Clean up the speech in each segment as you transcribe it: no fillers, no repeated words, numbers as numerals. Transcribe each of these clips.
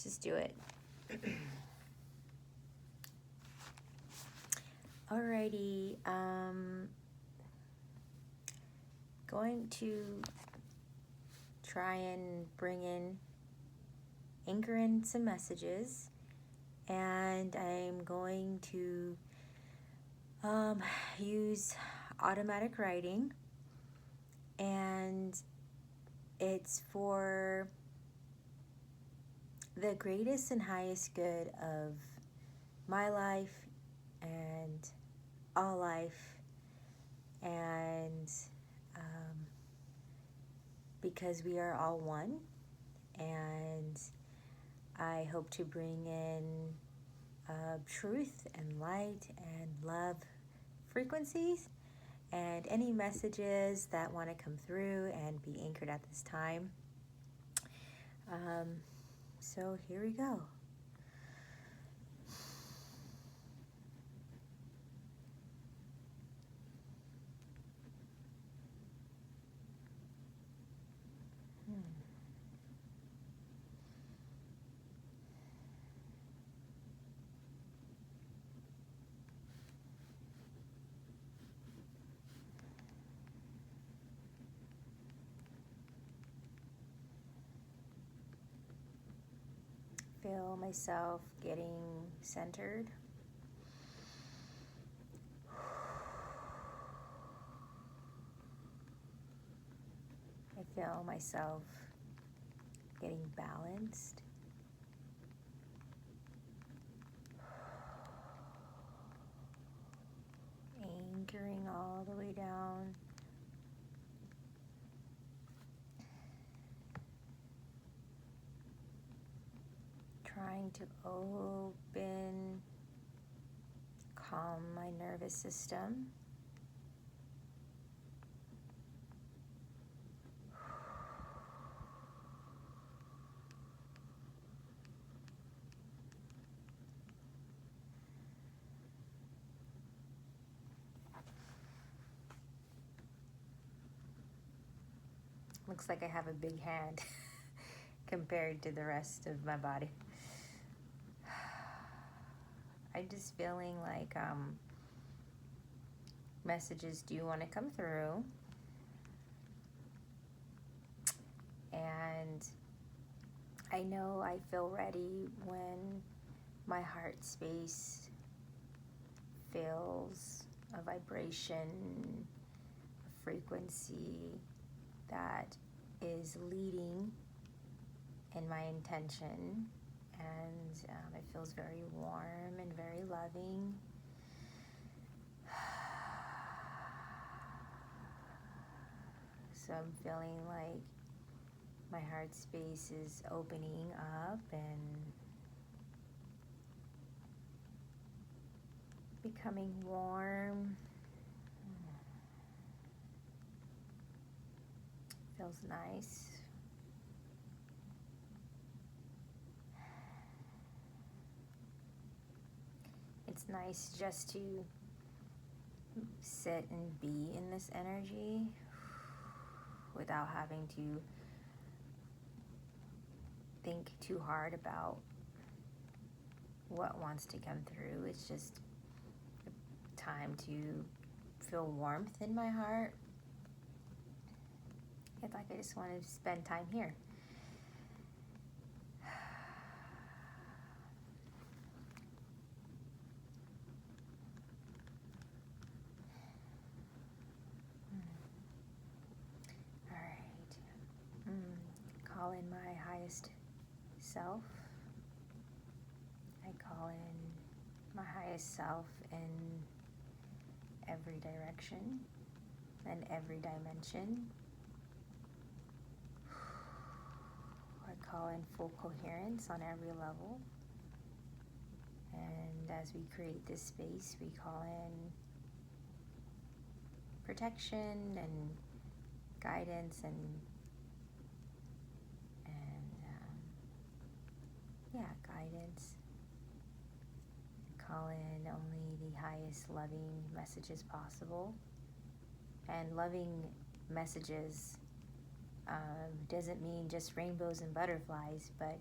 just do it. Alrighty, going to try and bring anchor in some messages, and I'm going to use automatic writing, and it's for the greatest and highest good of my life and all life, and because we are all one, and I hope to bring in truth and light and love frequencies and any messages that want to come through and be anchored at this time. So here we go. Feel myself getting centered. I feel myself getting balanced. Anchoring all the way down. Trying to open, calm my nervous system. Looks like I have a big hand compared to the rest of my body. I'm just feeling like messages do want to come through, and I know I feel ready when my heart space feels a vibration, a frequency that is leading in my intention, and it feels very warm and very loving. So I'm feeling like my heart space is opening up and becoming warm. Feels nice. It's nice just to sit and be in this energy without having to think too hard about what wants to come through. It's just time to feel warmth in my heart. It's like I just want to spend time here. All right. Call in my highest self. I call in my highest self in every direction and every dimension. I call in full coherence on every level. And as we create this space, we call in protection and guidance and guidance. Call in only the highest loving messages possible. And loving messages doesn't mean just rainbows and butterflies, but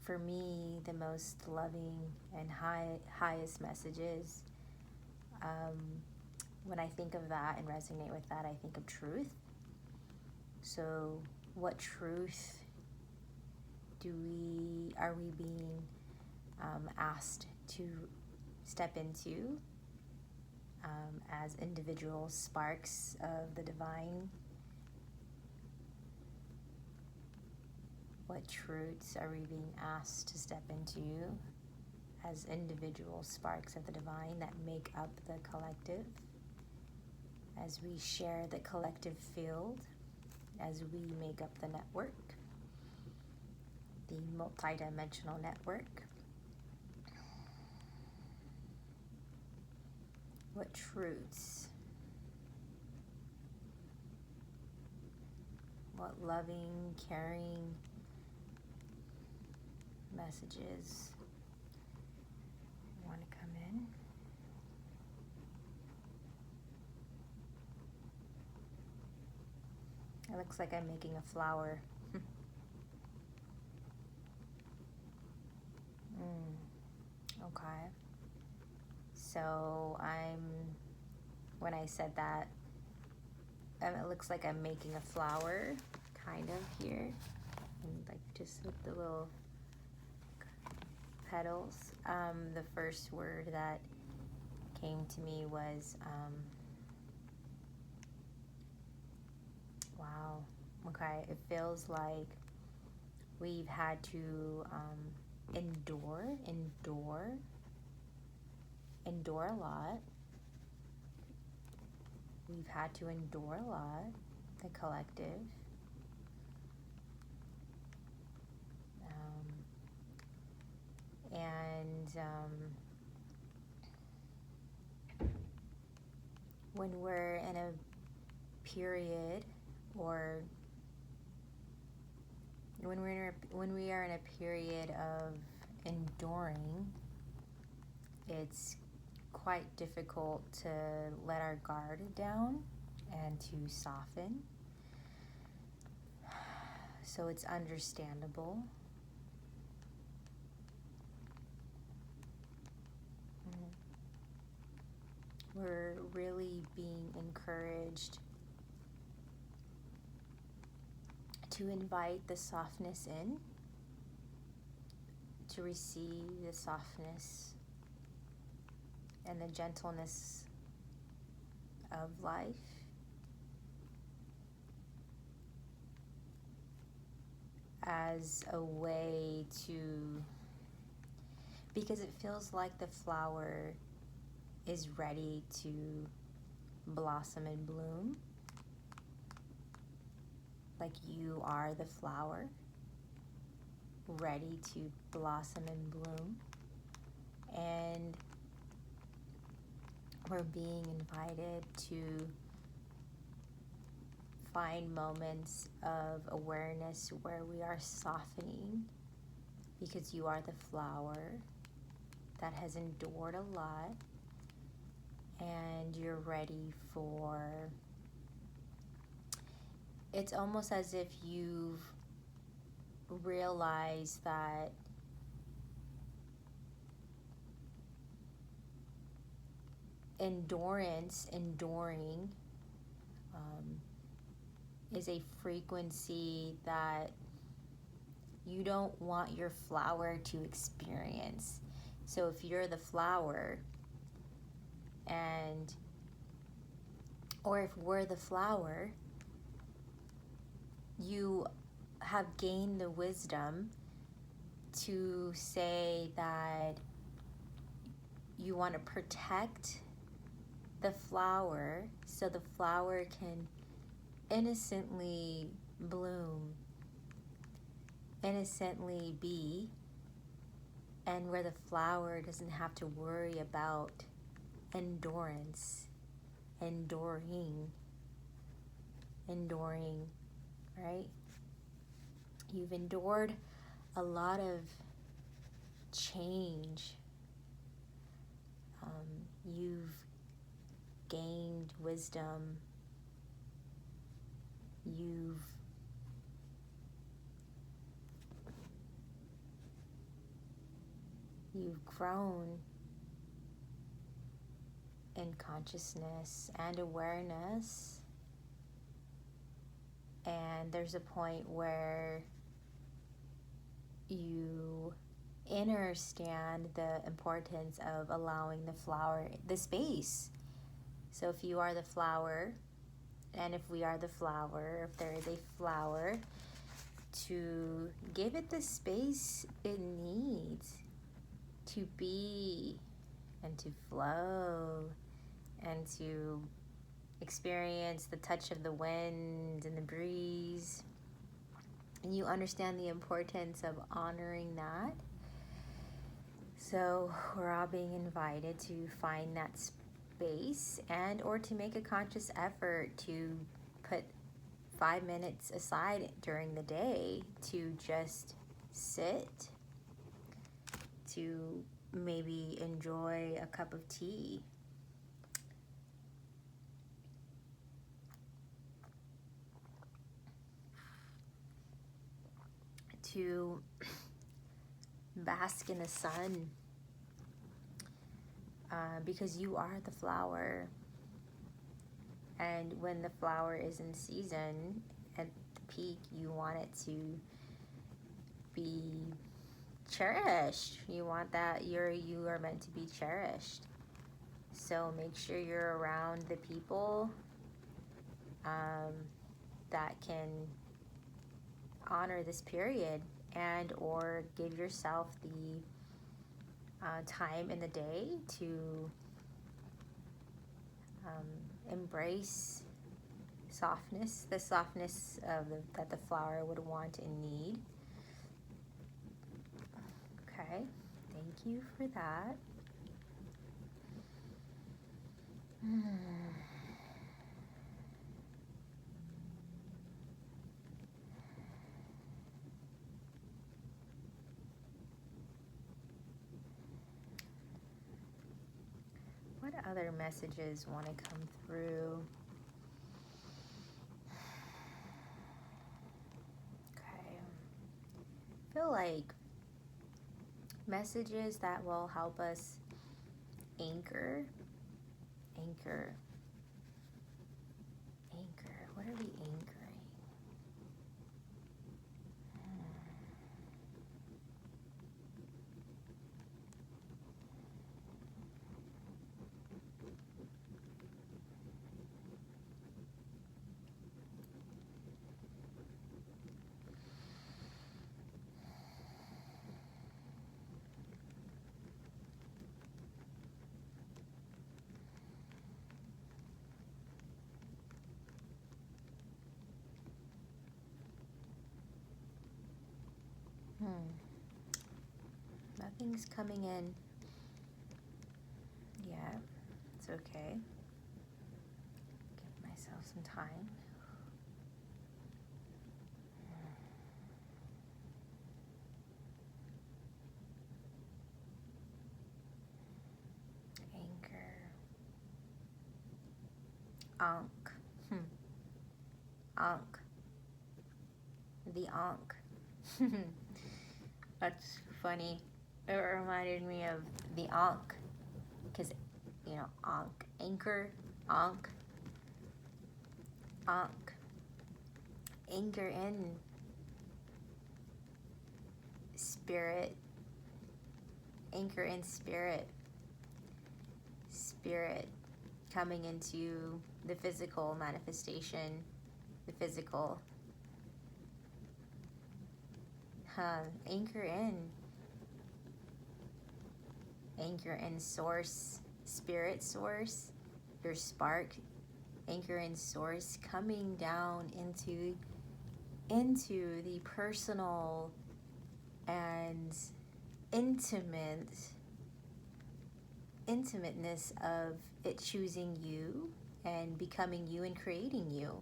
for me, the most loving and highest messages, when I think of that and resonate with that, I think of truth. So what truth are we being asked to step into as individual sparks of the divine? What truths are we being asked to step into as individual sparks of the divine that make up the collective? As we share the collective field, as we make up the network, the multidimensional network. What truths, what loving, caring messages want to come in? It looks like I'm making a flower. Okay. So when I said that, it looks like I'm making a flower, kind of here, and like just with the little petals. The first word that came to me was, wow, okay, it feels like we've had to endure a lot. We've had to endure a lot, the collective. When we're in a period, or when we are in a period of enduring, it's quite difficult to let our guard down and to soften. So it's understandable. We're really being encouraged to invite the softness in, to receive the softness and the gentleness of life. As a way to, because it feels like the flower is ready to blossom and bloom. Like you are the flower, ready to blossom and bloom. And we're being invited to find moments of awareness where we are softening, because you are the flower that has endured a lot, and you're ready for, it's almost as if you've realized that enduring is a frequency that you don't want your flower to experience. So if you're the flower, or if we're the flower, you have gained the wisdom to say that you want to protect the flower so the flower can innocently bloom, innocently be, and where the flower doesn't have to worry about enduring, right? You've endured a lot of change. You've gained wisdom. You've You've grown in consciousness and awareness, and there's a point where you understand the importance of allowing the flower the space. So if you are the flower, and if we are the flower, if there is a flower, to give it the space it needs to be and to flow and to experience the touch of the wind and the breeze. And you understand the importance of honoring that. So we're all being invited to find that space and or to make a conscious effort to put 5 minutes aside during the day to just sit, to maybe enjoy a cup of tea, to bask in the sun, because you are the flower. And when the flower is in season, at the peak, you want it to be cherished. You want that you are meant to be cherished. So make sure you're around the people that can honor this period, and or give yourself the time in the day to embrace softness, the softness that the flower would want and need. Okay, thank you for that. What other messages want to come through? Okay. I feel like messages that will help us anchor. What are we anchoring? Nothing's coming in. Yeah, it's okay. Give myself some time. Anchor. Ankh. Ankh. The Ankh. That's funny. It reminded me of the Ankh, because, Ankh, anchor, Ankh, Ankh, anchor in spirit, anchor in spirit, spirit coming into the physical manifestation, the physical. Anchor in source, spirit source, your spark. Anchor in source, coming down into the personal and intimateness of it choosing you and becoming you and creating you.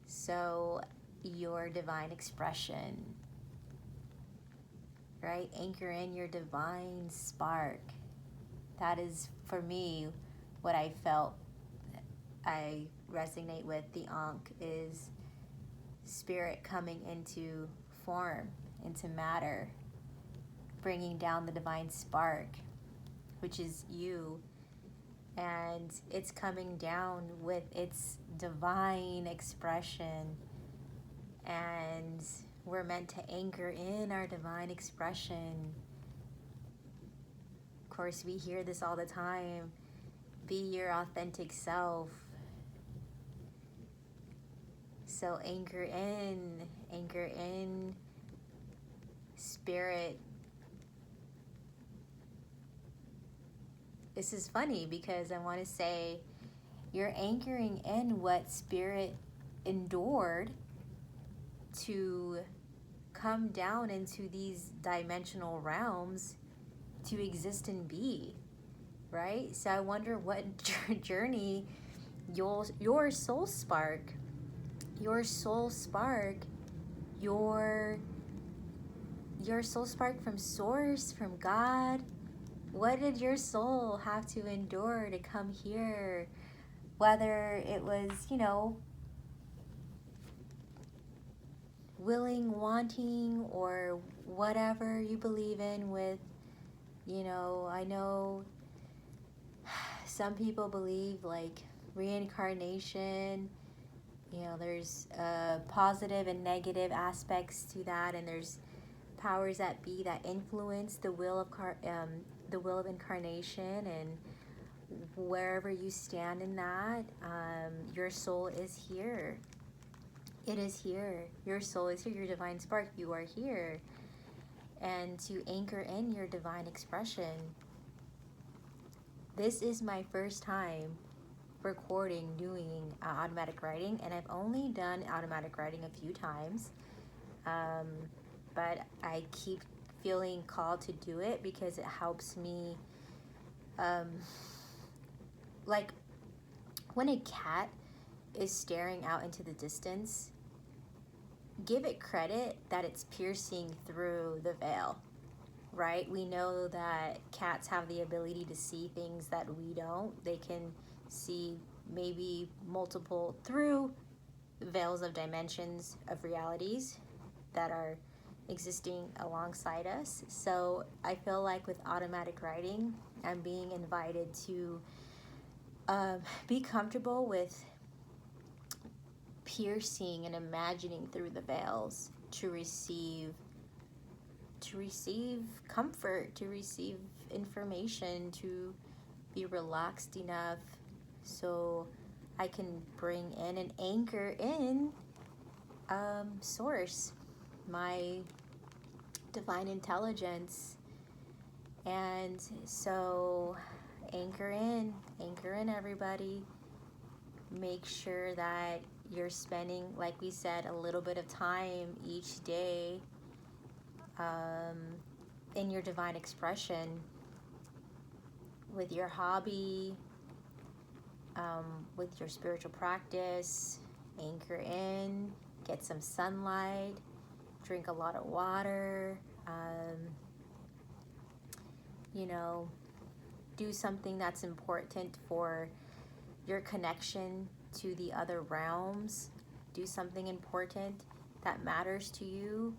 So your divine expression, right? Anchor in your divine spark. That is, for me, what I felt I resonate with. The Ankh is spirit coming into form, into matter, bringing down the divine spark, which is you. And it's coming down with its divine expression. And we're meant to anchor in our divine expression. Of course, we hear this all the time. Be your authentic self. So anchor in spirit. This is funny because I want to say you're anchoring in what spirit endured to come down into these dimensional realms to exist and be, right? So I wonder what journey your soul spark, your soul spark from source, from God. What did your soul have to endure to come here? Whether it was, willing, wanting, or whatever you believe in with, I know some people believe like reincarnation. There's positive and negative aspects to that, and there's powers that be that influence the will of incarnation, and wherever you stand in that, your soul is here. It is here. Your soul is here. Your divine spark. You are here, and to anchor in your divine expression. This is my first time doing automatic writing, and I've only done automatic writing a few times, but I keep feeling called to do it because it helps me, like when a cat is staring out into the distance, give it credit that it's piercing through the veil, right? We know that cats have the ability to see things that we don't. They can see maybe multiple through veils of dimensions of realities that are existing alongside us. So I feel like with automatic writing, I'm being invited to be comfortable with piercing and imagining through the veils to receive comfort, to receive information, to be relaxed enough so I can bring in and anchor in source, my divine intelligence. And so anchor in everybody. Make sure that you're spending, like we said, a little bit of time each day in your divine expression with your hobby, with your spiritual practice. Anchor in, get some sunlight, drink a lot of water, do something that's important for your connection to the other realms. Do something important that matters to you.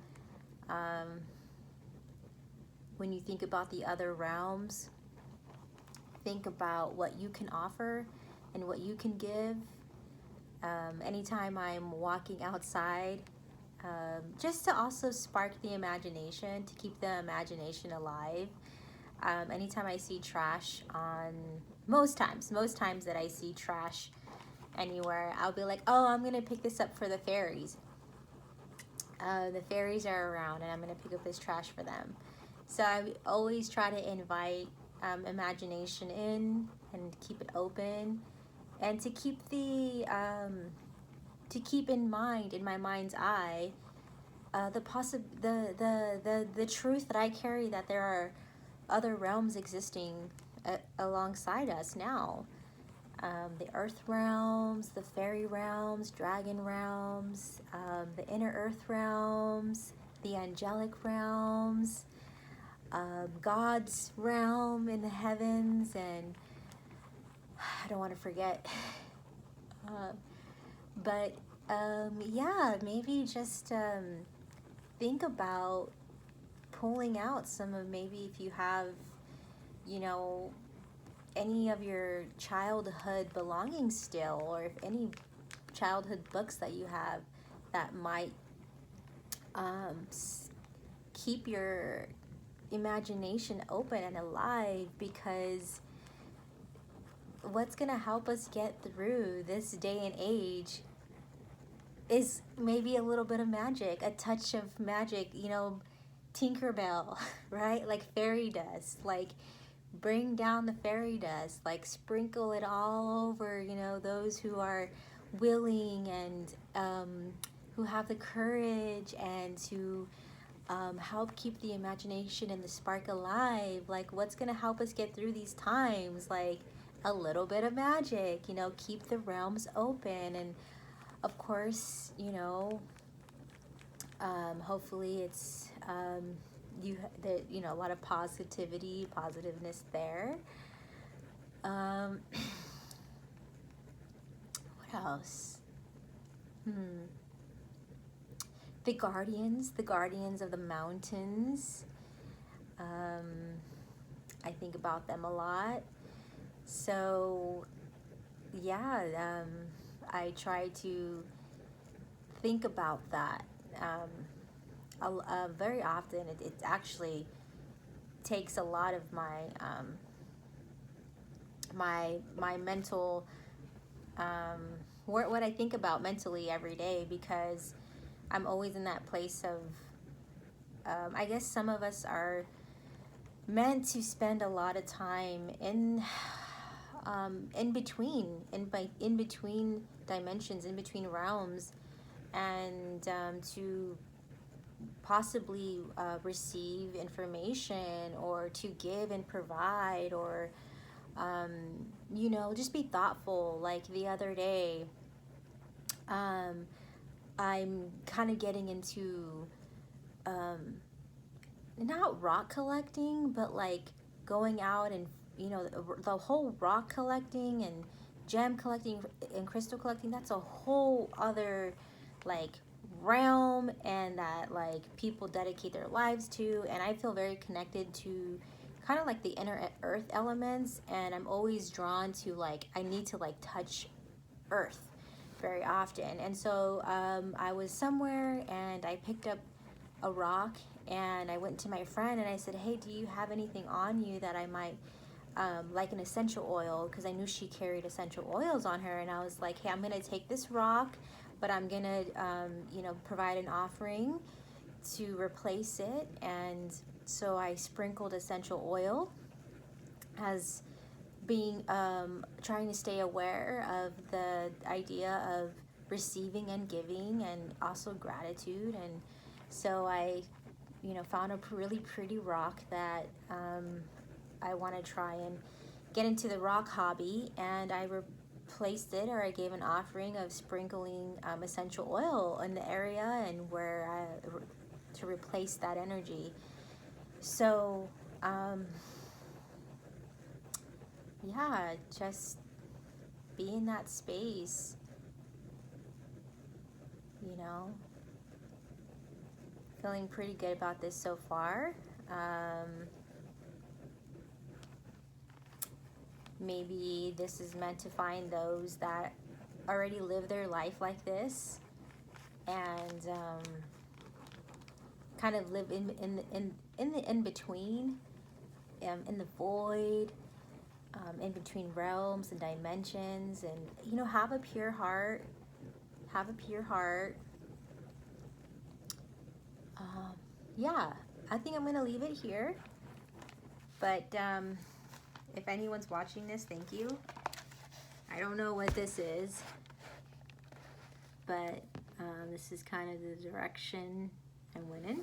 When you think about the other realms, think about what you can offer and what you can give. Anytime I'm walking outside, just to also spark the imagination, to keep the imagination alive. Anytime I see trash most times that I see trash anywhere, I'll be like, oh, I'm going to pick this up for the fairies. The fairies are around, and I'm going to pick up this trash for them. So I always try to invite imagination in and keep it open, and to keep in mind, in my mind's eye, the truth that I carry, that there are other realms existing alongside us now. The earth realms, the fairy realms, dragon realms, the inner earth realms, the angelic realms, God's realm in the heavens, and I don't want to forget. But maybe just think about pulling out some of, maybe if you have, you know, any of your childhood belongings still, or if any childhood books that you have that might keep your imagination open and alive, because what's going to help us get through this day and age is maybe a little bit of magic, a touch of magic, you know, Tinkerbell, right? Like fairy dust, like bring down the fairy dust, like sprinkle it all over, you know, those who are willing and who have the courage and to help keep the imagination and the spark alive. Like, what's going to help us get through these times? Like a little bit of magic, you know, keep the realms open. And of course, you know, hopefully it's you know, a lot of positivity, positiveness there. What else? The guardians of the mountains. I think about them a lot. So yeah, I try to think about that very often. It actually takes a lot of my my mental what I think about mentally every day, because I'm always in that place of I guess some of us are meant to spend a lot of time in between dimensions, in between realms, and to possibly receive information, or to give and provide, or you know, just be thoughtful. Like the other day, I'm kind of getting into not rock collecting, but like going out and, you know, the whole rock collecting and gem collecting and crystal collecting, that's a whole other like realm, and that like people dedicate their lives to. And I feel very connected to kind of like the inner earth elements, and I'm always drawn to, like, I need to like touch earth very often. And so I was somewhere and I picked up a rock, and I went to my friend and I said, hey, do you have anything on you that I might like an essential oil? Because I knew she carried essential oils on her. And I was like, hey, I'm gonna take this rock, but I'm gonna you know, provide an offering to replace it. And so I sprinkled essential oil, as being trying to stay aware of the idea of receiving and giving, and also gratitude. And so I, you know, found a really pretty rock that I want to try and get into the rock hobby, and I replaced it, or I gave an offering of sprinkling essential oil in the area and where to replace that energy. So yeah, just be in that space, you know. Feeling pretty good about this so far. Maybe this is meant to find those that already live their life like this, and kind of live in the in between, in the void, in between realms and dimensions, and, you know, have a pure heart. Have a pure heart. Yeah, I think I'm gonna leave it here. But if anyone's watching this, thank you. I don't know what this is, but this is kind of the direction I went in.